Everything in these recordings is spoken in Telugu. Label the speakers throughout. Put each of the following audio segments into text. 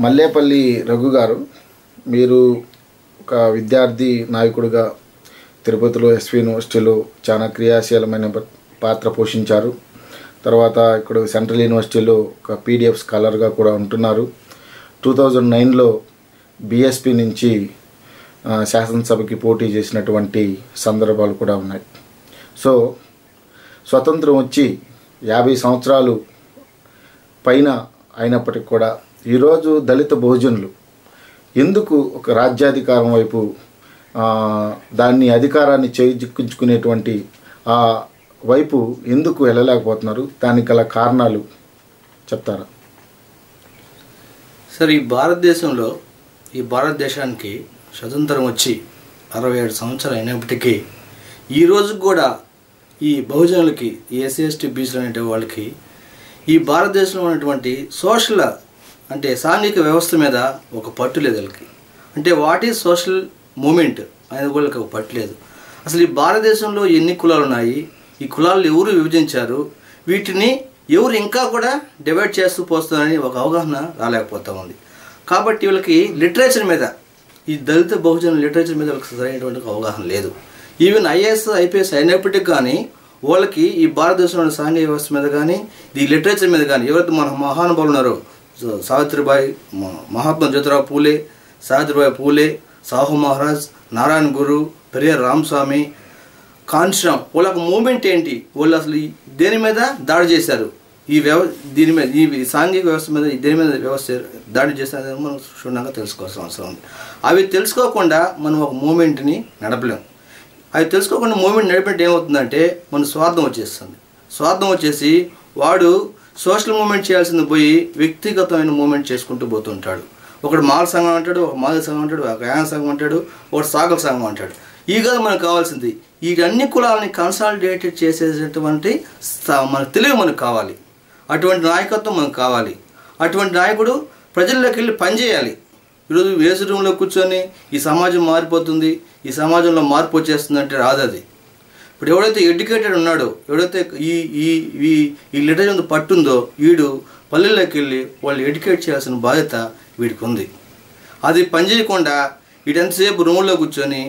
Speaker 1: మల్లేపల్లి రఘు గారు, మీరు ఒక విద్యార్థి నాయకుడిగా తిరుపతిలో ఎస్వి యూనివర్సిటీలో చాలా క్రియాశీలమైన పాత్ర పోషించారు. తర్వాత ఇక్కడ సెంట్రల్ యూనివర్సిటీలో ఒక పీడిఎఫ్ స్కాలర్గా కూడా ఉంటున్నారు. 2009లో బీఎస్పీ నుంచి శాసనసభకి పోటీ చేసినటువంటి సందర్భాలు కూడా ఉన్నాయి. సో స్వతంత్రం వచ్చి 50 సంవత్సరాలు పైన అయినప్పటికీ కూడా ఈరోజు దళిత బహుజనులు ఎందుకు ఒక రాజ్యాధికారం వైపు దాన్ని అధికారాన్ని చేజిక్కించుకునేటువంటి ఆ వైపు ఎందుకు వెళ్ళలేకపోతున్నారు? దానికి గల కారణాలు చెప్తారా?
Speaker 2: సార్, ఈ భారతదేశానికి స్వతంత్రం వచ్చి 67 సంవత్సరాలు అయినప్పటికీ ఈరోజు కూడా ఈ బహుజనులకి, ఈ ఎస్సీ ఎస్టీ బీసీలు అనే వాళ్ళకి ఈ భారతదేశంలో ఉన్నటువంటి సోషల్ అంటే సాంఘిక వ్యవస్థ మీద ఒక పట్టు లేదు వాళ్ళకి. అంటే వాట్ ఈజ్ సోషల్ మూమెంట్ అనేది వాళ్ళకి ఒక పట్టు లేదు. అసలు ఈ భారతదేశంలో ఎన్ని కులాలు ఉన్నాయి, ఈ కులాలు ఎవరు విభజించారు, వీటిని ఎవరు ఇంకా కూడా డివైడ్ చేస్తూ పోస్తున్నారని ఒక అవగాహన రాలేకపోతూ ఉంది. కాబట్టి వీళ్ళకి లిటరేచర్ మీద, ఈ దళిత బహుజన లిటరేచర్ మీద వాళ్ళకి సరైనటువంటి అవగాహన లేదు. ఈవెన్ ఐఏఎస్ ఐపీఎస్ అయినప్పటికీ కానీ వాళ్ళకి ఈ భారతదేశంలోని సాంఘిక వ్యవస్థ మీద కానీ ఈ లిటరేచర్ మీద కానీ ఎవరైతే మన మహానుభావులు ఉన్నారో, సావిత్రిబాయి, మహాత్మా జ్యోతిరావు పూలే, సావిత్రిబాయి పూలే, సాహు మహారాజ్, నారాయణ గురు, పెరియార్ రామస్వామి, కాన్షిరామ్, వాళ్ళ మూమెంట్ ఏంటి, వాళ్ళు అసలు దేని మీద దాడి చేశారు, దీని మీద, ఈ సాంఘిక వ్యవస్థ మీద దేని మీద దాడి చేశారని మనం క్షుణ్ణంగా తెలుసుకోవాల్సిన అవసరం ఉంది. అవి తెలుసుకోకుండా మనం ఒక మూమెంట్ని నడపలేం. అవి తెలుసుకోకుండా మూమెంట్ నడిపినట్టు ఏమవుతుందంటే మన స్వార్థం వచ్చేస్తుంది. స్వార్థం వచ్చేసి వాడు సోషల్ మూమెంట్ చేయాల్సింది పోయి వ్యక్తిగతమైన మూమెంట్ చేసుకుంటూ పోతుంటాడు. ఒకడు మాల సంఘం అంటాడు, ఒక మాదిక సంఘం అంటాడు, ఒక యాన సంఘం అంటాడు, ఒకటి సాగల సంఘం అంటాడు. ఈ కాదు మనకు కావాల్సింది, ఈ అన్ని కులాలని కన్సాలిడేటెడ్ చేసేటటువంటి మన తెలివి మనకు కావాలి. అటువంటి నాయకత్వం మనకు కావాలి. అటువంటి నాయకుడు ప్రజల్లోకి వెళ్ళి పనిచేయాలి. ఈరోజు వేసి రూమ్లో కూర్చొని ఈ సమాజం మారిపోతుంది, ఈ సమాజంలో మార్పు వచ్చేస్తుందంటే రాదు అది. ఇప్పుడు ఎవడైతే ఎడ్యుకేటెడ్ ఉన్నాడో, ఎవడైతే ఈ లిటరేచర్ మీద పట్టుందో, వీడు పల్లెల్లోకి వెళ్ళి వాళ్ళు ఎడ్యుకేట్ చేయాల్సిన బాధ్యత వీడికి ఉంది. అది పనిచేయకుండా వీడు ఎంతసేపు రూమ్లో కూర్చొని,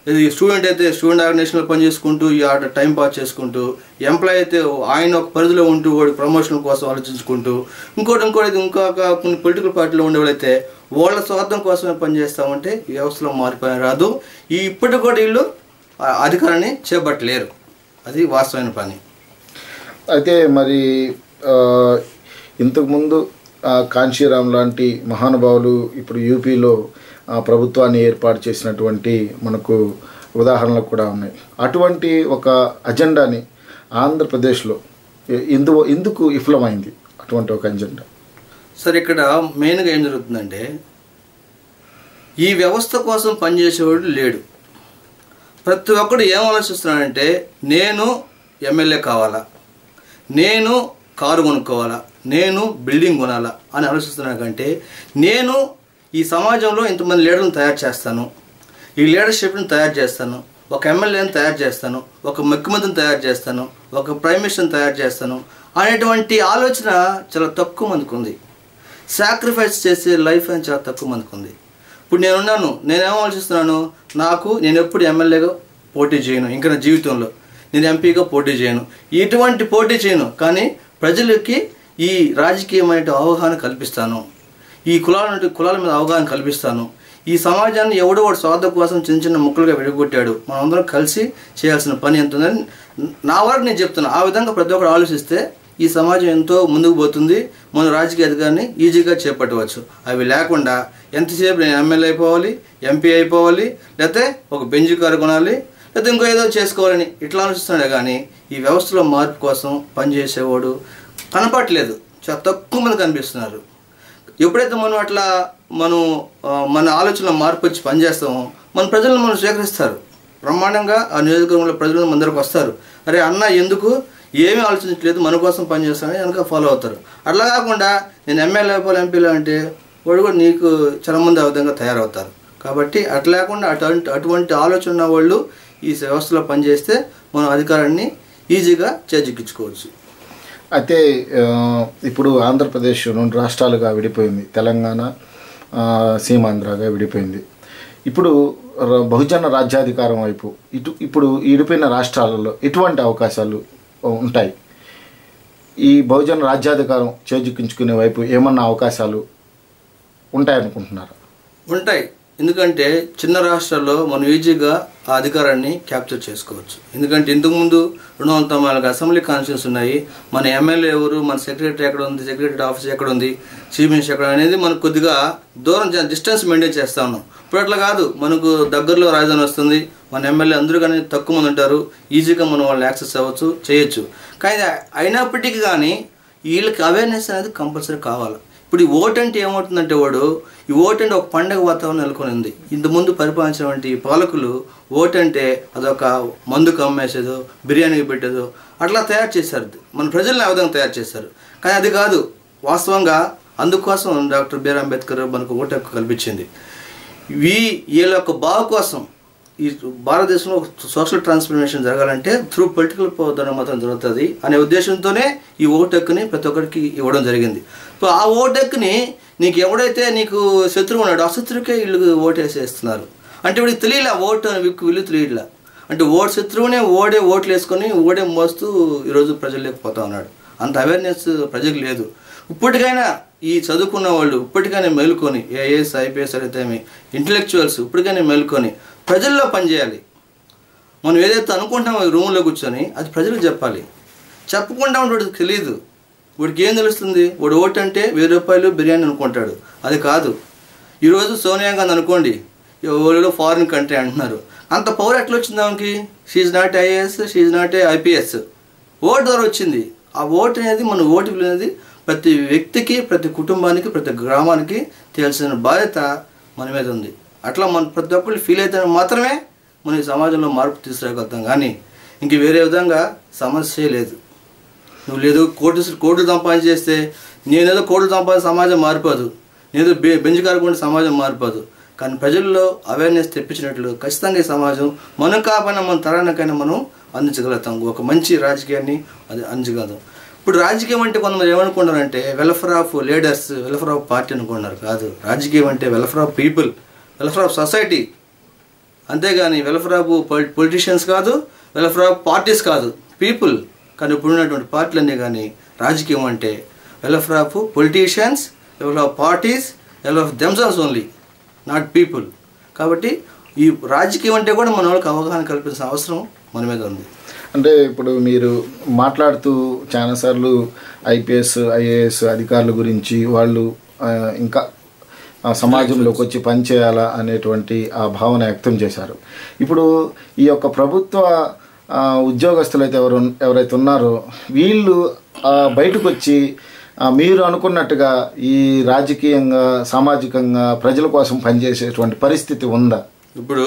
Speaker 2: ఇది స్టూడెంట్ అయితే స్టూడెంట్ ఆర్గనైజేషన్లో పనిచేసుకుంటూ ఈ ఆట టైం పాస్ చేసుకుంటూ, ఎంప్లాయ్ అయితే ఆయన ఒక పరిధిలో ఉంటూ వాడి ప్రమోషన్ కోసం ఆలోచించుకుంటూ, ఇంకొక కొన్ని పొలిటికల్ పార్టీలో ఉండేవాళ్ళైతే వాళ్ళ స్వార్థం కోసమే పనిచేస్తామంటే ఈ వ్యవస్థలో మారిపోయిన రాదు. ఇప్పటికి కూడా వీళ్ళు అధికారాన్ని చేపట్టలేరు. అది వాస్తవమైన పని.
Speaker 1: అయితే మరి ఇంతకుముందు కాంశీరామ్ లాంటి మహానుభావులు ఇప్పుడు యూపీలో ప్రభుత్వాన్ని ఏర్పాటు చేసినటువంటి మనకు ఉదాహరణలు కూడా ఉన్నాయి. అటువంటి ఒక అజెండాని ఆంధ్రప్రదేశ్లో ఎందుకు విఫలమైంది అటువంటి ఒక అజెండా?
Speaker 2: సరే, ఇక్కడ మెయిన్గా ఏం జరుగుతుందంటే ఈ వ్యవస్థ కోసం పనిచేసేవాడు లేడు. ప్రతి ఒక్కడు ఏం ఆలోచిస్తున్నాడంటే నేను ఎమ్మెల్యే కావాలా, నేను కారు కొనుక్కోవాలా, నేను బిల్డింగ్ కొనాలా అని ఆలోచిస్తున్నాడు. కంటే నేను ఈ సమాజంలో ఇంతమంది లీడర్లను తయారు చేస్తాను, ఈ లీడర్షిప్ని తయారు చేస్తాను, ఒక ఎమ్మెల్యేని తయారు చేస్తాను, ఒక ముఖ్యమంత్రిని తయారు చేస్తాను, ఒక ప్రైమ్ మినిస్టర్ని తయారు చేస్తాను అనేటువంటి ఆలోచన చాలా తక్కువ మందికి ఉంది. సాక్రిఫైస్ చేసే లైఫ్ అని చాలా తక్కువ మందికి ఉంది. ఇప్పుడు నేనున్నాను, నేనేమో ఆలోచిస్తున్నాను, నేను ఎప్పుడు ఎమ్మెల్యేగా పోటీ చేయను, ఇంకా నా జీవితంలో నేను ఎంపీగా పోటీ చేయను, ఇటువంటి పోటీ చేయను, కానీ ప్రజలకి ఈ రాజకీయమైన అవగాహన కల్పిస్తాను, ఈ కులాల మీద అవగాహన కల్పిస్తాను. ఈ సమాజాన్ని ఎవడో వాడు స్వార్థం కోసం చిన్న చిన్న ముక్కలుగా విడగొట్టాడు, మనందరం కలిసి చేయాల్సిన పని ఎంత ఉందని నా వరకు నేను చెప్తున్నాను. ఆ విధంగా ప్రతి ఒక్కరు ఆలోచిస్తే ఈ సమాజం ఎంతో ముందుకు పోతుంది, మన రాజకీయ అధికారాన్ని ఈజీగా చేపట్టవచ్చు. అవి లేకుండా ఎంతసేపు నేను ఎమ్మెల్యే అయిపోవాలి, ఎంపీ అయిపోవాలి, లేకపోతే ఒక బెంచ్ కారు కొనాలి, లేకపోతే ఇంకో ఏదో చేసుకోవాలని ఇట్లా ఆలోచిస్తున్నాడే కానీ ఈ వ్యవస్థలో మార్పు కోసం పనిచేసేవాడు కనపడలేదు. చాలా తక్కువ మంది కనిపిస్తున్నారు. ఎప్పుడైతే మన ఆలోచనలో మార్పు వచ్చి పనిచేస్తామో మన ప్రజలను మనం స్వీకరిస్తారు. బ్రహ్మాండంగా ఆ నియోజకవర్గంలో ప్రజలు మన దగ్గరకు వస్తారు. అరే అన్న ఎందుకు ఏమీ ఆలోచించట్లేదు, మన కోసం పనిచేస్తానని వెనక ఫాలో అవుతారు. అట్లా కాకుండా నేను ఎమ్మెల్యే అయిపోవాలి, ఎంపీలో అంటే వాడు కూడా నీకు చాలా మంది ఆ విధంగా తయారవుతారు. కాబట్టి అట్లా లేకుండా అటువంటి ఆలోచన ఉన్న వాళ్ళు ఈ వ్యవస్థలో పనిచేస్తే మనం అధికారాన్ని ఈజీగా చేజిక్కించుకోవచ్చు.
Speaker 1: అయితే ఇప్పుడు ఆంధ్రప్రదేశ్ 2 రాష్ట్రాలుగా విడిపోయింది, తెలంగాణ సీమాంధ్రగా విడిపోయింది. ఇప్పుడు బహుజన రాజ్యాధికారం వైపు ఇప్పుడు విడిపోయిన రాష్ట్రాలలో ఎటువంటి అవకాశాలు ఉంటాయి? ఈ బహుజన రాజ్యాధికారం చేజిక్కించుకునే వైపు ఏమన్నా అవకాశాలు ఉంటాయనుకుంటున్నారా?
Speaker 2: ఉంటాయి. ఎందుకంటే చిన్న రాష్ట్రాల్లో మనం ఈజీగా ఆ అధికారాన్ని క్యాప్చర్ చేసుకోవచ్చు. ఎందుకంటే ఇంతకుముందు 294 అసెంబ్లీ కాన్స్టిట్యూన్స్ ఉన్నాయి. మన ఎమ్మెల్యే ఎవరు, మన సెక్రటరీ ఎక్కడ ఉంది, సెక్రటరీ ఆఫీస్ ఎక్కడ ఉంది, చీఫ్ మినిస్టర్ ఎక్కడ అనేది మనకు కొద్దిగా దూరం డిస్టెన్స్ మెయింటైన్ చేస్తూ ఉన్నాం. ఇప్పుడు అట్లా కాదు, మనకు దగ్గరలో రాజధాని వస్తుంది, మన ఎమ్మెల్యే అందరూ కానీ తక్కువ మంది ఉంటారు, ఈజీగా మనం వాళ్ళు యాక్సెస్ అవ్వచ్చు, చేయొచ్చు. కానీ అయినప్పటికీ కానీ వీళ్ళకి అవేర్నెస్ అనేది కంపల్సరీ కావాలి. ఇప్పుడు ఈ ఓటు అంటే ఏమవుతుందంటే ఈ ఓటు అంటే ఒక పండగ వాతావరణం నెలకొని ఉంది. ఇంతకుముందు పరిపాలించినటువంటి పాలకులు ఓటు అంటే అదొక మందుకు అమ్మేసేదో, బిర్యానీకి పెట్టేదో అట్లా తయారు చేశారు. మన ప్రజల్ని ఆ విధంగా తయారు చేశారు. కానీ అది కాదు వాస్తవంగా. అందుకోసం డాక్టర్ బిఆర్ అంబేద్కర్ మనకు ఓటు హక్కు కల్పించింది. వీళ్ళ యొక్క బాగు కోసం ఈ భారతదేశంలో సోషల్ ట్రాన్స్ఫర్మేషన్ జరగాలంటే త్రూ పొలిటికల్ పవర్ మాత్రం జరుగుతుంది అనే ఉద్దేశంతోనే ఈ ఓటు హక్కుని ప్రతి ఒక్కరికి ఇవ్వడం జరిగింది. సో ఆ ఓటు హక్కుని నీకు ఎవడైతే నీకు శత్రువు ఉన్నాడో ఆ శత్రువుకే వీళ్ళు ఓటు వేసేస్తున్నారు. అంటే వీడికి తెలియలే ఓటు వీళ్ళు తెలియట్లా. అంటే శత్రువునే ఓట్లు వేసుకొని ఓడే మోస్తూ ఈరోజు ప్రజలు లేకపోతా ఉన్నాడు. అంత అవేర్నెస్ ప్రజలకు లేదు. ఇప్పటికైనా ఈ చదువుకున్న వాళ్ళు ఇప్పటికైనా మేలుకొని ఏఐఎస్ ఐపీఎస్ అయితే ఇంటలెక్చువల్స్ ఇప్పటికైనా మేలుకొని ప్రజల్లో పనిచేయాలి. మనం ఏదైతే అనుకుంటామో రూమ్లో కూర్చొని అది ప్రజలకు చెప్పాలి. చెప్పకుండా వాడికి తెలియదు. వాడికి ఏం తెలుస్తుంది? వాడు ఓటు అంటే 1000 రూపాయలు బిర్యానీ అనుకుంటాడు. అది కాదు. ఈరోజు సోనియా గాంధీ అనుకోండి, ఎవరో ఫారిన్ కంట్రీ అంటున్నారు. అంత పవర్ ఎట్లా వచ్చింది ఆమెకి? She's not IAS, she's not IPS. Vote ద్వారా వచ్చింది. ఆ ఓటు అనేది మన ఓటు విలువ అనేది ప్రతి వ్యక్తికి, ప్రతి కుటుంబానికి, ప్రతి గ్రామానికి తెలిసిన బాధ్యత మన మీద ఉంది. అట్లా మన ప్రతి ఒక్కళ్ళు ఫీల్ అయితే మాత్రమే మన ఈ సమాజంలో మార్పు తీసుకురాగలుగుతాం. కానీ ఇంక వేరే విధంగా సమస్య లేదు. నువ్వు లేదు కోట్లు సంపాదన చేస్తే నేనేదో కోట్లు సంపాదన సమాజం మారిపోదు, నేనేదో బెంచ్ కారుకుంటే సమాజం మారిపోదు. కానీ ప్రజల్లో అవేర్నెస్ తెప్పించినట్లు ఖచ్చితంగా ఈ సమాజం మనం కాకపోయినా మన తరానికైనా మనం అందించగలుగుతాం. ఒక మంచి రాజకీయాన్ని అది అందించగలుగుతాం. ఇప్పుడు రాజకీయం అంటే కొంతమంది ఏమనుకుంటారంటే welfare of leaders, welfare of party అనుకుంటున్నారు. కాదు, రాజకీయం అంటే welfare of people, welfare of society. అంతేగాని వెల్ఫేర్ ఆఫ్ పొలిటీషియన్స్ కాదు, వెల్ఫేర్ ఆఫ్ పార్టీస్ కాదు, పీపుల్. కానీ ఇప్పుడున్నటువంటి పార్టీలన్నీ కానీ రాజకీయం అంటే welfare of politicians, welfare of parties, welfare of themselves only, not people. కాబట్టి ఈ రాజకీయం అంటే కూడా మన వాళ్ళకి అవగాహన కల్పించిన అవసరం మన మీద ఉంది.
Speaker 1: అంటే ఇప్పుడు మీరు మాట్లాడుతూ చాలాసార్లు ఐపీఎస్ ఐఏఎస్ అధికారుల గురించి వాళ్ళు ఇంకా సమాజంలోకి వచ్చి పనిచేయాలా అనేటువంటి ఆ భావన వ్యక్తం చేశారు. ఇప్పుడు ఈ యొక్క ప్రభుత్వ ఉద్యోగస్తులు అయితే ఎవరైతే ఉన్నారో వీళ్ళు బయటకు వచ్చి మీరు అనుకున్నట్టుగా ఈ రాజకీయంగా, సామాజికంగా ప్రజల కోసం పనిచేసేటువంటి పరిస్థితి ఉందా?
Speaker 2: ఇప్పుడు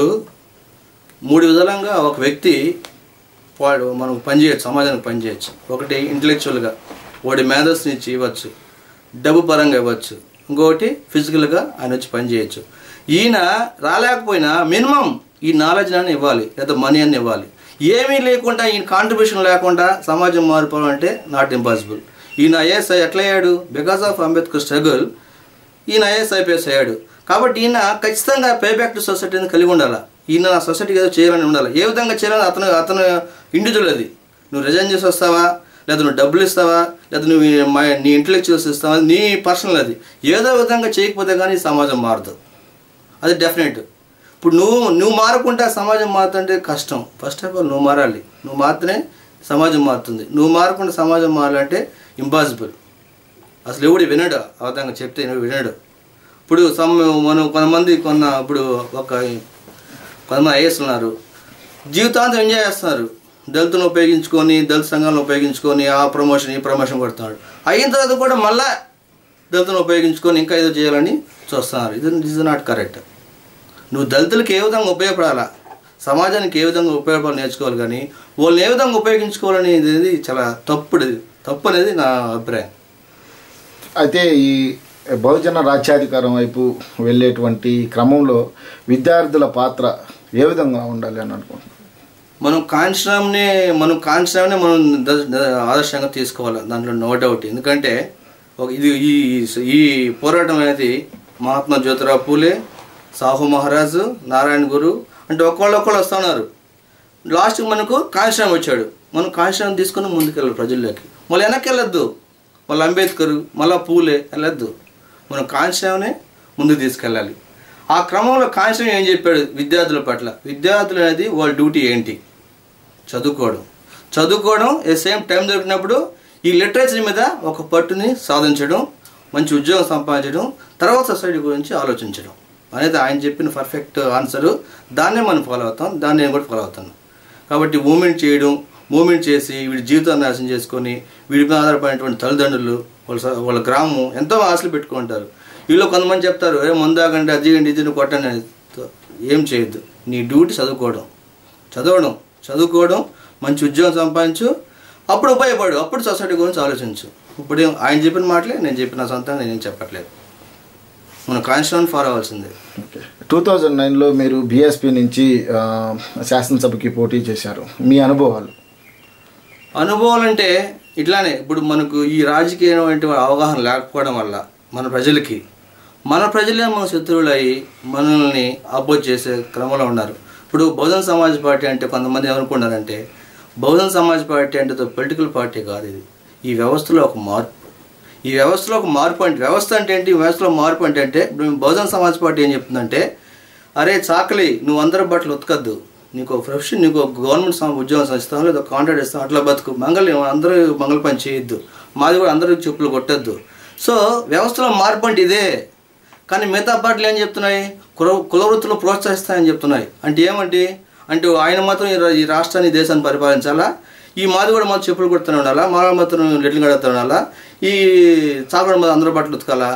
Speaker 2: 3 విధాలుగా ఒక వ్యక్తి వాడు మనకు పనిచేయచ్చు, సమాజానికి పనిచేయచ్చు. ఒకటి ఇంటలెక్చువల్గా వాడి మేధస్సుని ఇచ్చి ఇవ్వచ్చు, డబ్బు పరంగా ఇవ్వచ్చు. ఇంకొకటి ఫిజికల్గా ఆయన వచ్చి పనిచేయచ్చు. ఈయన రాలేకపోయినా మినిమం ఈ నాలెడ్జ్ అని ఇవ్వాలి, లేదా మనీ అని ఇవ్వాలి. ఏమీ లేకుండా ఈయన కాంట్రిబ్యూషన్ లేకుండా సమాజం మారిపోవాలంటే నాట్ ఇంపాసిబుల్. ఈయన ఐఏఎస్ ఎట్లా అయ్యాడు? బికాస్ ఆఫ్ అంబేద్కర్ స్ట్రగుల్ ఈయన ఐఏఎస్ ఐపీఎస్ అయ్యాడు. కాబట్టి ఈయన ఖచ్చితంగా పే బ్యాక్ టు సొసైటీని కలిగి ఉండాలి. ఈయన నా సొసైటీకి ఏదో చేయాలని ఉండాలి. ఏ విధంగా చేయాలని అతను ఇండివిజువల్. అది నువ్వు రిజైన్ చేసి వస్తావా, లేదా నువ్వు డబ్బులు ఇస్తావా, లేదా నువ్వు నీ ఇంటలెక్చువల్స్ ఇస్తావా, నీ పర్సనల్. అది ఏదో విధంగా చేయకపోతే కానీ సమాజం మారదు, అది డెఫినెట్. ఇప్పుడు నువ్వు మారకుంటే సమాజం మారుతుంటే కష్టం. ఫస్ట్ ఆఫ్ ఆల్ నువ్వు మారాలి. నువ్వు మారితేనే సమాజం మారుతుంది. నువ్వు మారకుండా సమాజం మారాలంటే ఇంపాసిబుల్. అసలు ఎవడు వినడు, ఆ విధంగా చెప్తే వినడు. ఇప్పుడు కొంతమంది ఇప్పుడు కొంతమంది ఐఏఎస్ ఉన్నారు, జీవితాంతం ఎంజాయ్ చేస్తున్నారు. దళితులను ఉపయోగించుకొని, దళిత సంఘాలను ఉపయోగించుకొని ఆ ప్రమోషన్ ఈ ప్రమోషన్ కొడుతున్నాడు. అయిన తర్వాత కూడా మళ్ళా దళితులను ఉపయోగించుకొని ఇంకా ఏదో చేయాలని చూస్తున్నారు. ఇది ఇస్ నాట్ కరెక్ట్. నువ్వు దళితులకు ఏ విధంగా ఉపయోగపడాలా, సమాజానికి ఏ విధంగా ఉపయోగపడాలి నేర్చుకోవాలి. కానీ వాళ్ళని ఏ విధంగా ఉపయోగించుకోవాలనేది చాలా తప్పు అనేది నా అభిప్రాయం.
Speaker 1: అయితే ఈ బహుజన రాజ్యాధికారం వైపు వెళ్ళేటువంటి క్రమంలో విద్యార్థుల పాత్ర ఏ విధంగా ఉండాలి అని అనుకుంటున్నాను?
Speaker 2: మనం కాంచనాన్ని మనం ఆదర్శంగా తీసుకోవాలి, దాంట్లో నో డౌట్. ఎందుకంటే ఇది ఈ పోరాటం అనేది మహాత్మా జ్యోతిరావు పూలే, సాహు మహారాజు, నారాయణ గురు అంటే ఒకళ్ళు వస్తూ ఉన్నారు. లాస్ట్కి మనకు కాంచనం వచ్చాడు. మనం కాంచనం తీసుకుని ముందుకెళ్ళాలి ప్రజల్లోకి. మళ్ళీ వెనక్కి వెళ్ళొద్దు, మళ్ళీ అంబేద్కర్, మళ్ళీ పూలే వెళ్ళొద్దు. మనం కాంచనాన్ని ముందుకు తీసుకెళ్ళాలి. ఆ క్రమంలో కాంచనం ఏం చెప్పాడు విద్యార్థుల పట్ల? విద్యార్థులు అనేది వాళ్ళ డ్యూటీ ఏంటి? చదువుకోవడం సేమ్ టైం దొరికినప్పుడు ఈ లిటరేచర్ మీద ఒక పట్టుని సాధించడం, మంచి ఉద్యోగం సంపాదించడం, తర్వాత సొసైటీ గురించి ఆలోచించడం అనేది ఆయన చెప్పిన పర్ఫెక్ట్ ఆన్సరు. దాన్నే మనం ఫాలో అవుతాం, దాన్ని నేను కూడా ఫాలో అవుతాను. కాబట్టి మూమెంట్ చేసి వీడి జీవితాన్ని నాశనం చేసుకొని వీడి మీద ఆధారపడినటువంటి తల్లిదండ్రులు వాళ్ళ గ్రామం ఎంతో ఆశలు పెట్టుకుంటారు. వీళ్ళు కొంతమంది చెప్తారు, ముందాగండి, అదిగండి, ఇది కొట్టండి. ఏం చేయొద్దు. నీ డ్యూటీ చదువుకోవడం, మంచి ఉద్యోగం సంపాదించు, అప్పుడు ఉపయోగపడు, అప్పుడు సొసైటీ గురించి ఆలోచించు. ఇప్పుడు ఆయన చెప్పిన మాటలే నేను చెప్పిన సొంతంగా నేనేం చెప్పట్లేదు. మనం కాన్స్టిట్యూషన్ ఫాలో అవ్వాల్సిందే.
Speaker 1: 2009లో మీరు బీఎస్పీ నుంచి శాసనసభకి పోటీ చేశారు. మీ అనుభవాలు
Speaker 2: అంటే ఇట్లానే ఇప్పుడు మనకు ఈ రాజకీయమైన అవగాహన లేకపోవడం వల్ల మన ప్రజలే మన శత్రువులు అయ్యి మనల్ని అపోజ్ చేసే క్రమంలో ఉన్నారు. ఇప్పుడు బహుజన్ సమాజ్ పార్టీ అంటే కొంతమంది ఏమనుకున్నారంటే బహుజన్ సమాజ్ పార్టీ అంటే పొలిటికల్ పార్టీ కాదు, ఇది ఈ వ్యవస్థలో ఒక మార్పు అంటే వ్యవస్థ అంటే ఏంటి? వ్యవస్థలో మార్పు అంటే బహుజన్ సమాజ్ పార్టీ ఏం చెప్తుందంటే, అరే చాకలి, నువ్వు అందరి బట్టలు ఉతకద్దు, నీకు ఒక ప్రొఫెషన్, నీకు ఒక గవర్నమెంట్ ఉద్యోగం ఇస్తాం, లేదా కాంట్రాక్ట్ ఇస్తాం, అట్లా బతుకు, అందరూ మంగళ పని చేయొద్దు, మాది కూడా అందరూ చెప్పులు కొట్టద్దు. సో వ్యవస్థలో మార్పు అంటే ఇదే. కానీ మిగతా పార్టీలు ఏం చెప్తున్నాయి? కుల వృత్తులు ప్రోత్సహిస్తాయని చెప్తున్నాయి. అంటే ఏమంటే ఆయన మాత్రం ఈ రాష్ట్రాన్ని దేశాన్ని పరిపాలించాలా, ఈ మాది కూడా మాత్రం చెప్పులు కొడుతూనే ఉండాలా, మాల మాత్రం లెట్లు కడుతూ ఉండాలా, ఈ చాకడ మీద అందరూ బట్టలు ఉతకాలా?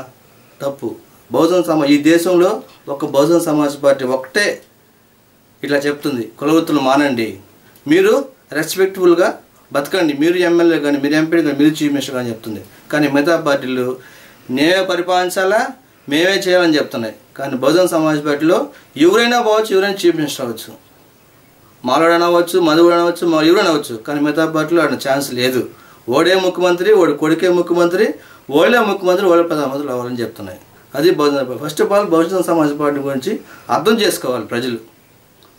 Speaker 2: తప్పు. ఈ దేశంలో ఒక బహుజన్ సమాజ్ పార్టీ ఒకటే ఇట్లా చెప్తుంది, కుల వృత్తులు మానండి, మీరు రెస్పెక్టబుల్గా బతకండి, మీరు ఎమ్మెల్యే కానీ, మీరు ఎంపీ కానీ, మీరు చీఫ్ మినిస్టర్ కానీ చెప్తుంది. కానీ మిగతా పార్టీలు నేనే పరిపాలించాలా, మేమే చేయాలని చెప్తున్నాయి. కానీ బహుజన్ సమాజ్ పార్టీలో ఎవరైనా పోవచ్చు, ఎవరైనా చీఫ్ మినిస్టర్ అవ్వచ్చు, మాలోడైనా అవ్వచ్చు, మధువుడు అనవచ్చు, ఎవరైనా అవ్వచ్చు. కానీ మిగతా పార్టీలో అన్న ఛాన్స్ లేదు. ఓడే ముఖ్యమంత్రి, ఓడి కొడుకే ముఖ్యమంత్రి, ఓళ్ళే ముఖ్యమంత్రి, ఓళ్ళే ప్రధానమంత్రులు అవ్వాలని చెప్తున్నాయి. అది Bahujan. First of all Bahujan Samaj party గురించి అర్థం చేసుకోవాలి ప్రజలు,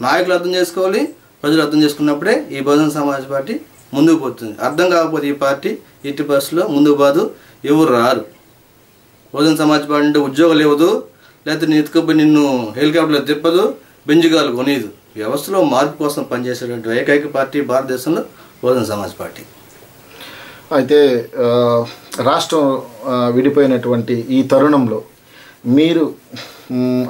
Speaker 2: నాయకులు అర్థం చేసుకోవాలి, ప్రజలు అర్థం చేసుకున్నప్పుడే ఈ బహుజన్ సమాజ్ పార్టీ ముందుకు పోతుంది. అర్థం కాకపోతే ఈ పార్టీ ఎట్టి పరిస్థితుల్లో ముందుకు పోదు, ఎవరు రారు. బహుజన్ సమాజ్ పార్టీ అంటే ఉద్యోగాలు ఇవ్వదు, లేకపోతే నీ ఎత్తుకపోయి నిన్ను హెలికాప్టర్లో తిప్పదు, బెంజిగాలు కొనిదు. వ్యవస్థలో మార్పు కోసం పనిచేసేటువంటి ఏకైక పార్టీ భారతదేశంలో బహుజన్ సమాజ్ పార్టీ.
Speaker 1: అయితే రాష్ట్రం విడిపోయినటువంటి ఈ తరుణంలో మీరు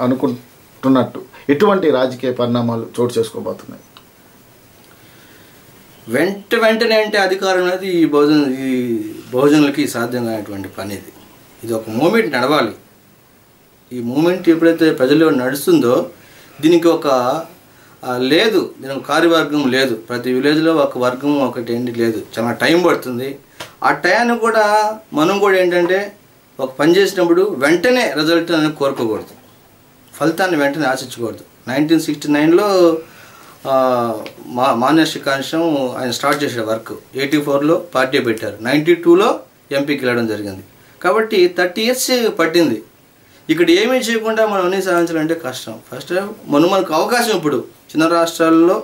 Speaker 1: అనుకుంటున్నట్టు ఎటువంటి రాజకీయ పరిణామాలు చోటు చేసుకోబోతున్నాయి?
Speaker 2: వెంటనే అంటే అధికారం అనేది ఈ బహుజనులకి సాధ్యంగానేటువంటి పని. ఇది ఒక మూమెంట్ నడవాలి. ఈ మూమెంట్ ఎప్పుడైతే ప్రజల్లో నడుస్తుందో దీనికి ఒక లేదు, దీనికి కార్యవర్గం లేదు. ప్రతి విలేజ్లో ఒక వర్గం ఒకటి ఏంటి లేదు, చాలా టైం పడుతుంది. ఆ టైంని కూడా మనం కూడా ఏంటంటే ఒక పని చేసినప్పుడు వెంటనే రిజల్ట్ అనేది కోరుకోకూడదు, ఫలితాన్ని వెంటనే ఆశించకూడదు. 1969లో మాన్యశ్రీ కాంశం ఆయన స్టార్ట్ చేసే వర్క్, 84లో పార్టీ పెట్టారు, 92లో ఎంపీకి వెళ్ళడం జరిగింది. కాబట్టి 30 years పట్టింది. ఇక్కడ ఏమీ చేయకుండా మనం అన్నీ సాధించాలంటే కష్టం. ఫస్ట్ మనకు అవకాశం, ఇప్పుడు చిన్న రాష్ట్రాల్లో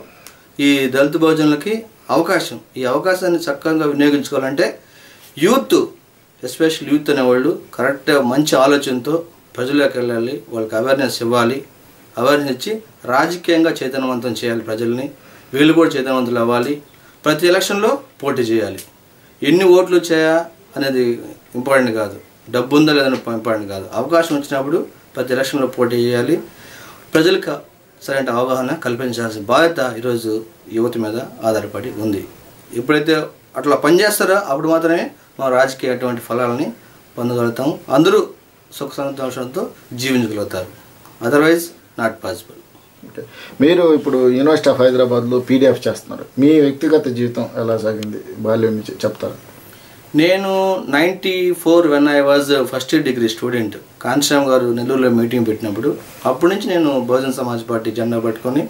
Speaker 2: ఈ దళిత బహుజనులకి అవకాశం, ఈ అవకాశాన్ని చక్కగా వినియోగించుకోవాలంటే యూత్, ఎస్పెషల్ యూత్ అనేవాళ్ళు కరెక్ట్గా మంచి ఆలోచనతో ప్రజల్లోకి వెళ్ళాలి, వాళ్ళకి అవేర్నెస్ ఇవ్వాలి. అవేర్నెస్ ఇచ్చి రాజకీయంగా చైతన్యవంతం చేయాలి ప్రజల్ని, వీళ్ళు కూడా చైతన్యవంతులు అవ్వాలి. ప్రతి ఎలక్షన్లో పోటీ చేయాలి. ఎన్ని ఓట్లు వచ్చాయా అనేది ఇంపార్టెంట్ కాదు, డబ్బు ఉందా లేదని ఇంపార్టెంట్ కాదు. అవకాశం వచ్చినప్పుడు ప్రతి ఎలక్షన్లో పోటీ చేయాలి. ప్రజలకు సరైన అవగాహన కల్పించాల్సిన బాధ్యత ఈరోజు యువత మీద ఆధారపడి ఉంది. ఎప్పుడైతే అట్లా పనిచేస్తారో అప్పుడు మాత్రమే మనం రాజకీయ అటువంటి ఫలాలని పొందగలుగుతాం, అందరూ సుఖ సంతోషంతో జీవించగలుగుతారు. Otherwise not possible.
Speaker 1: ఓకే, మీరు ఇప్పుడు యూనివర్సిటీ ఆఫ్ హైదరాబాద్లో పీడిఎఫ్ చేస్తున్నారు. మీ వ్యక్తిగత జీవితం ఎలా సాగింది, బాల్యం నుంచి చెప్తారు?
Speaker 2: నేను 94 when I was first year degree student, Kanshi Ram గారు నెల్లూరులో మీటింగ్ పెట్టినప్పుడు అప్పటి నుంచి నేను బహుజన్ సమాజ్ పార్టీ జెండా పట్టుకొని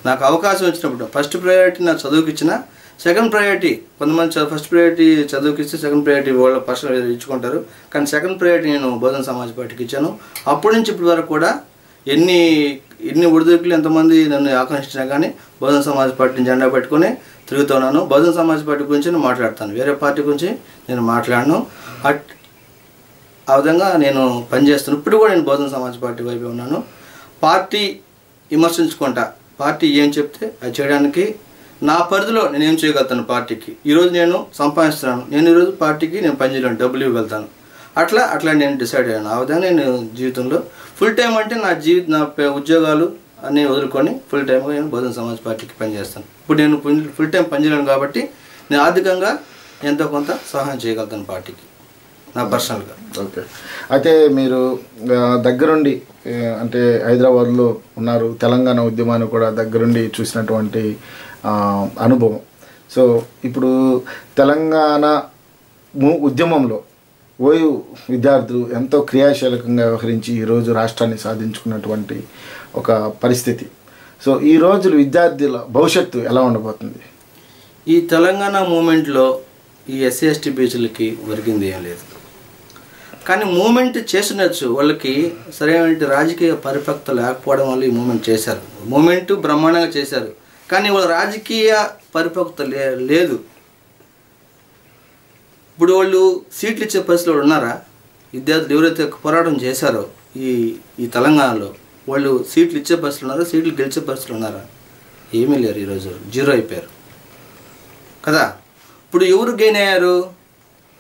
Speaker 2: నాకు అవకాశం వచ్చినప్పుడు ఫస్ట్ ప్రయారిటీ నాకు చదువుకి ఇచ్చిన, సెకండ్ ప్రయారిటీ కొంతమంది ఫస్ట్ ప్రయారిటీ చదువుకి ఇస్తే సెకండ్ ప్రయారిటీ వాళ్ళ పర్సనల్ ఇచ్చుకుంటారు, కానీ సెకండ్ ప్రయారిటీ నేను బహుజన సమాజ్ పార్టీకి ఇచ్చాను. అప్పటి నుంచి ఇప్పటి వరకు కూడా ఎన్ని ఒడిదుడుకులు ఎంతమంది నన్ను ఆకర్షించినా కానీ బహుజన సమాజ్ పార్టీని జెండా పెట్టుకొని తిరుగుతున్నాను. బహుజన సమాజ్ పార్టీ గురించి నేను మాట్లాడతాను, వేరే పార్టీ గురించి నేను మాట్లాడను. ఆ విధంగా నేను పనిచేస్తాను. ఇప్పుడు కూడా నేను బహుజన సమాజ్ పార్టీ వైపు ఉన్నాను. పార్టీ విమర్శించుకుంటా, పార్టీ ఏం చెప్తే అది చేయడానికి నా పరిధిలో నేనేం చేయగలుగుతాను పార్టీకి. ఈరోజు నేను సంపాదిస్తున్నాను, నేను ఈరోజు పార్టీకి నేను పనిచేయలేను, డబ్బులు ఇవ్వగలుగుతాను. అట్లా నేను డిసైడ్ అయ్యాను. ఆ విధంగా నేను జీవితంలో ఫుల్ టైం అంటే నా ఉద్యోగాలు అన్నీ వదులుకొని ఫుల్ టైంగా నేను బహుజన సమాజ్ పార్టీకి పనిచేస్తాను. ఇప్పుడు నేను ఫుల్ టైం పనిచేయలేను కాబట్టి నేను ఆర్థికంగా ఎంతో కొంత సహాయం చేయగలుగుతాను పార్టీకి నా పర్సనల్గా.
Speaker 1: ఓకే. అయితే మీరు దగ్గరుండి అంటే హైదరాబాద్లో ఉన్నారు, తెలంగాణ ఉద్యమాన్ని కూడా దగ్గరుండి చూసినటువంటి అనుభవం. సో ఇప్పుడు తెలంగాణ ఉద్యమంలో ఓయూ విద్యార్థులు ఎంతో క్రియాశీలకంగా వ్యవహరించి ఈరోజు రాష్ట్రాన్ని సాధించుకున్నటువంటి ఒక పరిస్థితి. సో ఈ రోజులు విద్యార్థుల భవిష్యత్తు ఎలా ఉండబోతుంది?
Speaker 2: ఈ తెలంగాణ మూమెంట్లో ఈ ఎస్సీ ఎస్టీ బీసీలకి ఒరిగింది ఏం లేదు, కానీ మూమెంట్ చేసినచ్చు. వాళ్ళకి సరైన రాజకీయ పరిపక్వత లేకపోవడం వల్ల ఈ మూమెంట్ చేశారు. మూమెంట్ బ్రహ్మాండంగా చేశారు, కానీ వాళ్ళ రాజకీయ పరిపక్వత లేదు. ఇప్పుడు వాళ్ళు సీట్లు ఇచ్చే పరిస్థితులు ఉన్నారా? విద్యార్థులు ఎవరైతే పోరాటం చేశారో ఈ తెలంగాణలో వాళ్ళు సీట్లు ఇచ్చే పరిస్థితులు ఉన్నారా? సీట్లు గెలిచే పరిస్థితులు ఉన్నారా? ఏమీ లేరు. ఈరోజు జీరో అయిపోయారు కదా. ఇప్పుడు ఎవరు గెయిన్ అయ్యారు?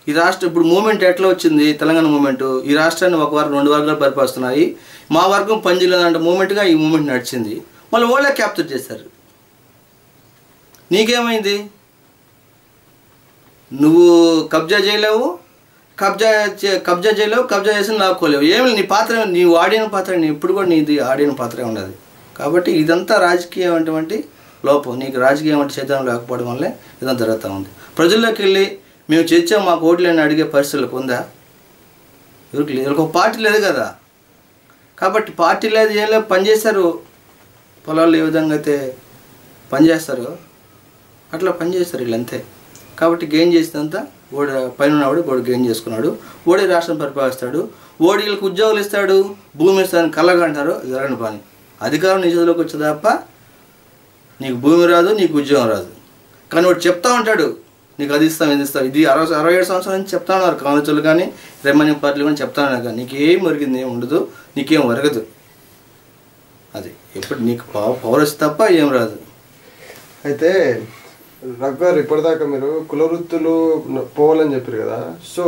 Speaker 2: ఈ రాష్ట్రం ఇప్పుడు మూమెంట్ ఎట్లా వచ్చింది? తెలంగాణ మూమెంట్ ఈ రాష్ట్రాన్ని ఒక వర్గం 2 వర్గాలు పరిపాలిస్తున్నాయి, మా వర్గం పనిచేయలేదంటే మూమెంట్గా ఈ మూమెంట్ నడిచింది. మళ్ళీ వాళ్ళే క్యాప్చర్ చేశారు. నీకేమైంది? నువ్వు కబ్జా చేయలేవు, కబ్జా చేయలేవు, కబ్జా చేసి లాక్కోలేవు. ఏమి నీ పాత్ర, నీవు ఆడిన పాత్ర, నీ ఇప్పుడు కూడా నీది ఆడిన పాత్రే ఉండదు. కాబట్టి ఇదంతా రాజకీయమైనటువంటి లోపం. నీకు రాజకీయం అంటే చైతన్యం లేకపోవడం వల్లే ఇదంతా జరుగుతూ ఉంది. ప్రజల్లోకి వెళ్ళి మేము చర్చాం మాకు ఓట్లని అడిగే పరిస్థితులకు ఉందా? ఎవరికి లేదు. ఒక పార్టీ లేదు కదా. కాబట్టి పార్టీ లేదు, ఏం లేదు, పనిచేస్తారు. పొలాల్లో ఏ విధంగా అయితే పనిచేస్తారో అట్లా పనిచేస్తారు వీళ్ళంతే. కాబట్టి గెయిన్ చేసినంత ఓడి పైన ఉన్నవాడు ఓడి గెయిన్ చేసుకున్నాడు. ఓడి రాష్ట్రం పరిపాలిస్తాడు, ఓడి వీళ్ళకి ఉద్యోగాలు ఇస్తాడు, భూమి ఇస్తాడని కళ్ళగా అంటారు. జరగని పని. అధికారం నీ చేతిలోకి వచ్చే తప్ప నీకు భూమి రాదు, నీకు ఉద్యోగం రాదు. కానీ వాడు చెప్తా ఉంటాడు నీకు అది ఇస్తాం, ఇది ఇస్తాం. ఇది 67 సంవత్సరాల నుంచి చెప్తా ఉన్నారు కాంగ్రెస్లు కానీ రెమన్యూ పార్టీలు కానీ చెప్తా ఉన్నారు. కానీ నీకేం ఒరిగింది ఏం ఉండదు, నీకేం ఒరగదు. అది ఎప్పుడు నీకు పౌరస్ తప్ప ఏం రాదు.
Speaker 3: అయితే రఘుగారు ఇప్పటిదాకా మీరు కులవృత్తులు పోవాలని చెప్పారు కదా. సో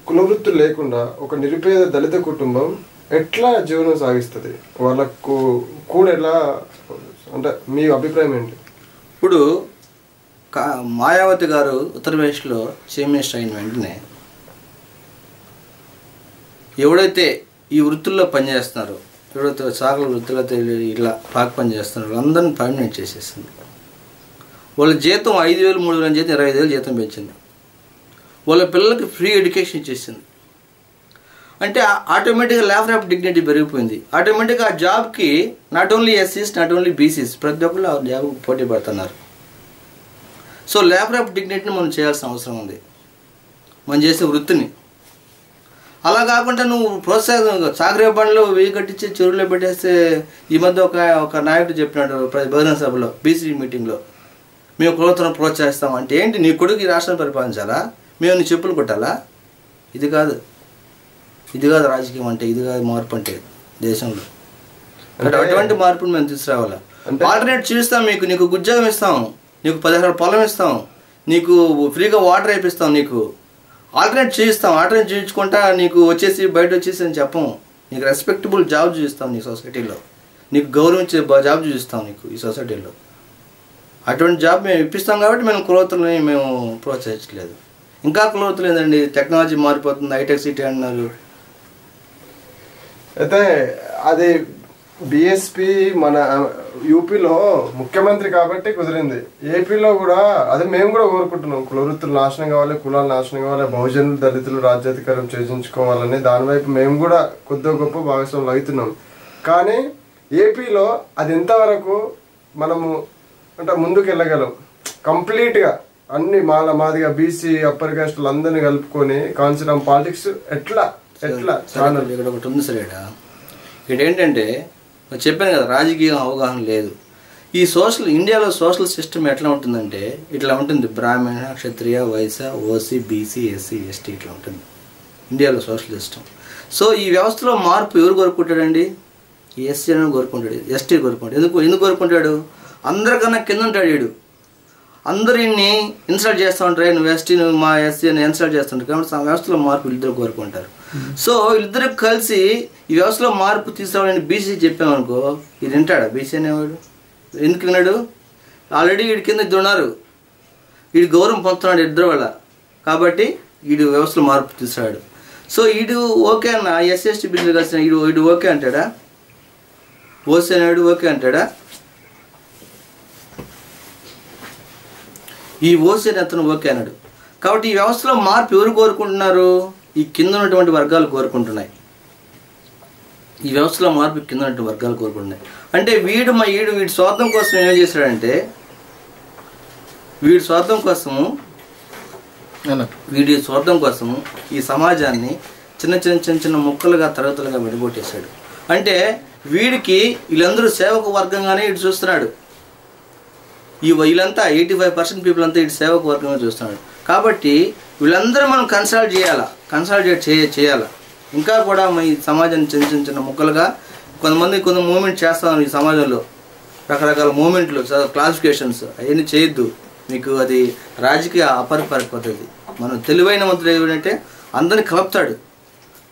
Speaker 3: కులవృత్తులు లేకుండా ఒక నిరుపేద దళిత కుటుంబం ఎట్లా జీవనం సాగిస్తుంది? వాళ్ళకు కూడా ఎలా, అంటే మీ అభిప్రాయం ఏంటి?
Speaker 2: ఇప్పుడు మాయావతి గారు ఉత్తరప్రదేశ్లో చీఫ్ మినిస్టర్ అయిన వెంటనే ఎవడైతే ఈ వృత్తుల్లో పనిచేస్తున్నారో, ఎవడైతే చాకల వృత్తులతో ఇట్లా పాక్ పని చేస్తున్నారో వాళ్ళందరినీ పర్మనెంట్ చేసేసింది. వాళ్ళ జీతం 5,000 3,000 జీతం 25,000 జీతం పెంచింది. వాళ్ళ పిల్లలకి ఫ్రీ ఎడ్యుకేషన్ ఇచ్చేసింది. అంటే ఆటోమేటిక్గా లెవెల్ ఆఫ్ డిగ్నిటీ పెరిగిపోయింది. ఆటోమేటిక్గా ఆ జాబ్కి నాట్ ఓన్లీ ఎస్సీస్, నాట్ ఓన్లీ బీసీస్, ప్రతి ఒక్కళ్ళు ఆ జాబ్కి పోటీ పడుతున్నారు. సో లెవెల్ ఆఫ్ డిగ్నిటీని మనం చేయాల్సిన అవసరం ఉంది, మనం చేసే వృత్తిని. అలా కాకుండా నువ్వు ప్రోత్సాహం చాకరీ బండ్లు వెయ్యి కట్టించి చెరువులో పెట్టేస్తే, ఈ మధ్య ఒక నాయకుడు చెప్పినాడు బహిరంగ సభలో బీసీ మీటింగ్లో, మేము కులవృత్తులను ప్రోత్సహిస్తాం. అంటే ఏంటి? నీ కొడుకు ఈ రాష్ట్రాన్ని పరిపాలించాలా? మేము నీ చెప్పులు కొట్టాలా? ఇది కాదు రాజకీయం అంటే, ఇది కాదు మార్పు అంటే దేశంలో. అటువంటి మార్పుని మేము తీసుకురావాలా. ఆల్టర్నేట్ చూస్తాం, నీకు ఉద్యోగం ఇస్తాం, నీకు 10 ఎకరాల పొలం ఇస్తాం, నీకు ఫ్రీగా వాటర్ వేపిస్తాం, నీకు ఆల్టర్నేట్ చూపిస్తాం. ఆల్టర్నేట్ చూపించుకుంటా నీకు వచ్చేసి బయట వచ్చేసి అని చెప్పం. నీకు రెస్పెక్టబుల్ జాబ్ చూపిస్తాం నీ సొసైటీలో, నీకు గౌరవించే జాబ్ చూపిస్తాం నీకు ఈ సొసైటీలో. అటువంటి జాబ్ మేము ఇప్పిస్తాం కాబట్టి మేము కులవృత్తులని మేము ప్రోత్సహించలేదు. ఇంకా కులవృత్తులు ఏంటండి, టెక్నాలజీ మారిపోతుంది, హైటెక్ సిటీ అన్నారు.
Speaker 3: అయితే అది బిఎస్పి మన యూపీలో ముఖ్యమంత్రి కాబట్టి కుదిరింది. ఏపీలో కూడా అది మేము కూడా కోరుకుంటున్నాం, కులవృత్తులు నాశనం కావాలి, కులాలు నాశనం కావాలి, బహుజనులు దళితులు రాజ్యాధికారం చేజించుకోవాలని దానివైపు మేము కూడా కొద్ది గొప్ప భాగస్వాములు అవుతున్నాం. కానీ ఏపీలో అది ఎంతవరకు మనము అంటే ముందుకు వెళ్ళగలం కంప్లీట్గా అన్ని మాదిగా బీసీ అప్పర్ కాస్టులు అందరినీ కలుపుకొని కాన్సెప్ట్ ఆఫ్ పాలిటిక్స్ ఎట్లా
Speaker 2: ఇక్కడ ఒకటి ఉంది సార్. ఇక్కడ ఏంటంటే చెప్పాను కదా, రాజకీయ అవగాహన లేదు. ఈ ఇండియాలో సోషల్ సిస్టమ్ ఎట్లా ఉంటుందంటే ఇట్లా ఉంటుంది. బ్రాహ్మణ, క్షత్రియ, వైశ్య, ఓసీ, బీసీ, ఎస్సీ, ఎస్టీ ఇట్లా ఉంటుంది ఇండియాలో సోషల్ సిస్టమ్. సో ఈ వ్యవస్థలో మార్పు ఎవరు కోరుకుంటాడండి? ఈ ఎస్సీ అని కోరుకుంటాడు, ఎస్టీ కోరుకుంటాడు. ఎందుకు కోరుకుంటాడు? అందరికన్నా కింద ఉంటాడు వీడు. అందరిని ఇన్సల్ట్ చేస్తూ ఉంటారు. నువ్వు ఎస్టీ, నువ్వు మా ఎస్సీ అని ఇన్సల్ట్ చేస్తుంటారు. కాబట్టి ఆ వ్యవస్థలో మార్పు వీళ్ళిద్దరు కోరుకుంటారు. సో వీళ్ళిద్దరు కలిసి ఈ వ్యవస్థలో మార్పు తీసుకురావాలని బీసీ చెప్పామనుకో, ఇది వింటాడా బీసీ అనేవాడు? ఎందుకు విన్నాడు? ఆల్రెడీ వీడి కింద ఇద్దరు ఉన్నారు, వీడు గౌరవం పొందుతున్నాడు ఇద్దరు వల్ల. కాబట్టి వీడు వ్యవస్థలో మార్పు తీసుకురాడు. సో వీడు ఓకే అన్న ఎస్సీ ఎస్టీ బీసీలు కలిసిన వీడు ఓకే అంటాడా? ఓసీ అనేవాడు ఓకే అంటాడా? ఈ ఓసీ అని అతను ఓకే అన్నాడు. కాబట్టి ఈ వ్యవస్థలో మార్పు ఎవరు కోరుకుంటున్నారు? ఈ కింద ఉన్నటువంటి వర్గాలు కోరుకుంటున్నాయి. ఈ వ్యవస్థలో మార్పు కింద ఉన్నటువంటి వర్గాలు కోరుకుంటున్నాయి. అంటే వీడి స్వార్థం కోసం ఏం చేశాడంటే, వీడి స్వార్థం కోసము ఈ సమాజాన్ని చిన్న ముక్కలుగా తరగతులుగా విడగొట్టేశాడు. అంటే వీడికి వీళ్ళందరూ సేవక వర్గంగానే ఇటు చూస్తున్నాడు. వీళ్ళంతా 85% పీపుల్ అంతా ఇటు సేవక వర్గంగా చూస్తున్నాడు. కాబట్టి వీళ్ళందరూ మనం కన్సాలిడేట్ చేయాలి. ఇంకా కూడా ఈ సమాజాన్ని చిన్న ముక్కలుగా కొంత మూమెంట్ చేస్తాం. ఈ సమాజంలో రకరకాల మూమెంట్లు, క్లాసిఫికేషన్స్ అవన్నీ చేయొద్దు. మీకు అది రాజకీయ అపరిపక్వతది. మనం తెలివైన మంత్రులు ఏమిటంటే అందరినీ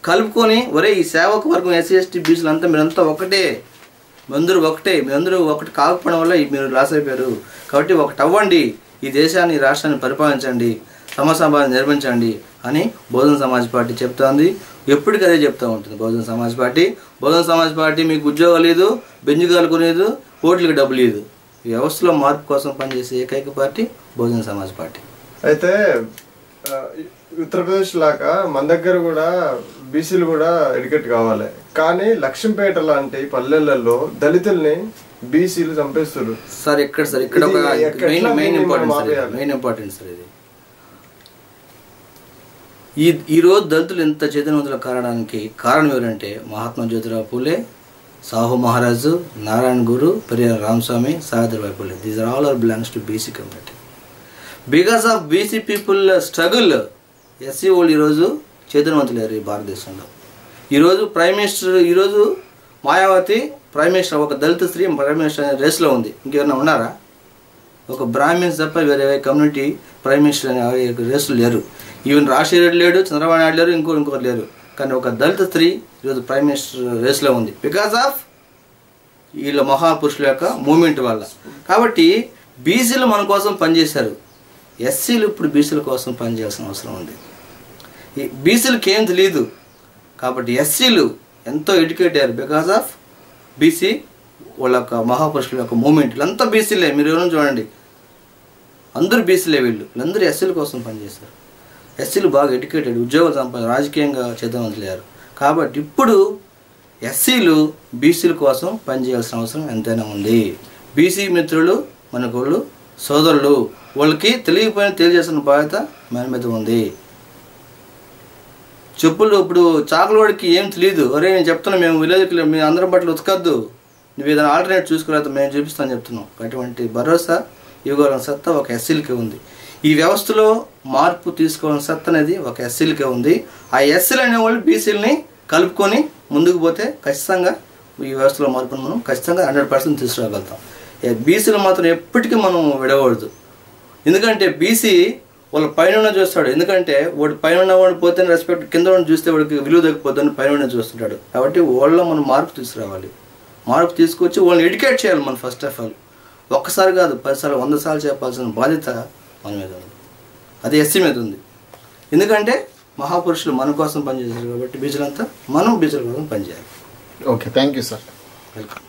Speaker 2: కలుపుకొని ఒరే ఈ సేవక వర్గం ఎస్సీ ఎస్టీ బీసీలు అంతా మీరంతా ఒకటే, మీరందరూ ఒకటి కాకపోవడం వల్ల మీరు లాస్ అయిపోయారు. కాబట్టి ఒకటి అవ్వండి, ఈ దేశాన్ని రాష్ట్రాన్ని పరిపాలించండి, సమసమాజం నిర్మించండి అని బహుజన సమాజ్ పార్టీ చెప్తోంది. ఎప్పటికీ అదే చెప్తూ ఉంటుంది బహుజన సమాజ్ పార్టీ. మీకు ఉద్యోగాలు లేదు, బెంజుగాలు కొనేది, ఓట్లకి డబ్బు లేదు. ఈ వ్యవస్థలో మార్పు కోసం పనిచేసే ఏకైక పార్టీ బహుజన సమాజ్ పార్టీ.
Speaker 3: అయితే ఉత్తరప్రదేశ్ లాగా మన దగ్గర కూడా బీసీలు కూడా ఎడ్యుకేట్ కావాలి. కానీ లక్ష్మీపేట లాంటి పల్లెలలో దళితుల్ని బీసీలు చంపేస్తారు
Speaker 2: సార్. ఇక్కడ ఒక మెయిన్ ఇంపార్టెంట్ సార్ ఇది. ఈరోజు దళితులు ఎంత చైతన్యవంతులు కావడానికి కారణం ఎవరంటే Mahatma Jyotirao Phule, Sahu Maharaj, Narayana Guru, Periyar Ramaswamy, Savitribai Phule. These are all belongs to BC community. Because of BC people struggle SC వాళ్ళు ఈరోజు చైతన్యవంతులేరు ఈ భారతదేశంలో. ఈరోజు ప్రైమ్ మినిస్టర్, ఈరోజు మాయావతి ప్రైమ్ మినిస్టర్, ఒక దళిత స్త్రీ ప్రైమ్ మినిస్టర్ అనే రేస్లో ఉంది. ఇంకేమైనా ఉన్నారా? ఒక బ్రాహ్మిన్స్ తప్ప వేరే కమ్యూనిటీ ప్రైమ్ మినిస్టర్ అనే రేసులు లేరు. ఈవెన్ రాజశేఖర్ రెడ్డి లేడు, చంద్రబాబు నాయుడు లేరు, ఇంకొకరు లేరు. కానీ ఒక దళిత స్త్రీ ఈరోజు ప్రైమ్ మినిస్టర్ రేస్లో ఉంది బికాస్ ఆఫ్ వీళ్ళ మహాపురుషుల యొక్క మూమెంట్ వల్ల. కాబట్టి బీసీలు మన కోసం పనిచేశారు. ఎస్సీలు ఇప్పుడు బీసీల కోసం పనిచేయాల్సిన అవసరం ఉంది. ఈ బీసీలకి ఏం తెలియదు. కాబట్టి ఎస్సీలు ఎంతో ఎడ్యుకేట్ అయ్యారు బికాస్ ఆఫ్ బీసీ వాళ్ళ యొక్క మహాపురుషుల యొక్క మూమెంట్. వీళ్ళంతా బీసీలే. మీరు ఎవరైనా చూడండి, అందరూ బీసీలే. వీళ్ళందరూ ఎస్సీల కోసం పనిచేశారు. ఎస్సీలు బాగా ఎడ్యుకేటెడ్, ఉద్యోగాలు సంపాదించారు, రాజకీయంగా చైతన్యవంతులయ్యారు. కాబట్టి ఇప్పుడు ఎస్సీలు బీసీల కోసం పనిచేయాల్సిన అవసరం ఎంతైనా ఉంది. బీసీ మిత్రులు మనకు సోదరులు, వాళ్ళకి తెలియజేసిన బాధ్యత మన మీద ఉంది. చెప్పులు ఇప్పుడు చాకలవాడికి ఏం తెలియదు. ఒరే నేను చెప్తున్నా, మేము విలేజ్కి మేము అందరం బట్టలు ఉతకద్దు, నువ్వు ఏదైనా ఆల్టర్నేట్ చూసుకోలేదు, మేము చూపిస్తాను చెప్తున్నాం. అటువంటి భరోసా ఇవ్వగల సత్తా ఒక ఎస్సీలకే ఉంది. ఈ వ్యవస్థలో మార్పు తీసుకోవాలని సత్తా అనేది ఒక ఎస్సీలకే ఉంది. ఆ ఎస్సీలు అనేవాళ్ళు బీసీలని కలుపుకొని ముందుకు పోతే ఖచ్చితంగా ఈ వ్యవస్థలో మార్పును మనం ఖచ్చితంగా 100% తీసుకురాగలుగుతాం. బీసీలు మాత్రం ఎప్పటికీ మనం విడవకూడదు. ఎందుకంటే బీసీ వాళ్ళ పైన చూస్తాడు. ఎందుకంటే వాడు పైన వాడు పోతే రెస్పెక్ట్, కింద వాడిని చూస్తే వాడికి విలువ తగ్గిపోద్దని పైన చూస్తుంటాడు. కాబట్టి వాళ్ళలో మనం మార్పు తీసుకురావాలి. మార్పు తీసుకొచ్చి వాళ్ళని ఎడ్యుకేట్ చేయాలి మనం. ఫస్ట్ ఆఫ్ ఆల్ ఒక్కసారి కాదు 10 సార్లు 100 సార్లు చెప్పాల్సిన బాధ్యత మన మీద ఉంది. అది ఎస్సీ మీద ఉంది. ఎందుకంటే మహాపురుషులు మన కోసం పనిచేశారు కాబట్టి బీసీలంతా మనం బీసీల కోసం పనిచేయాలి.
Speaker 1: Okay, thank you sir.
Speaker 2: Welcome.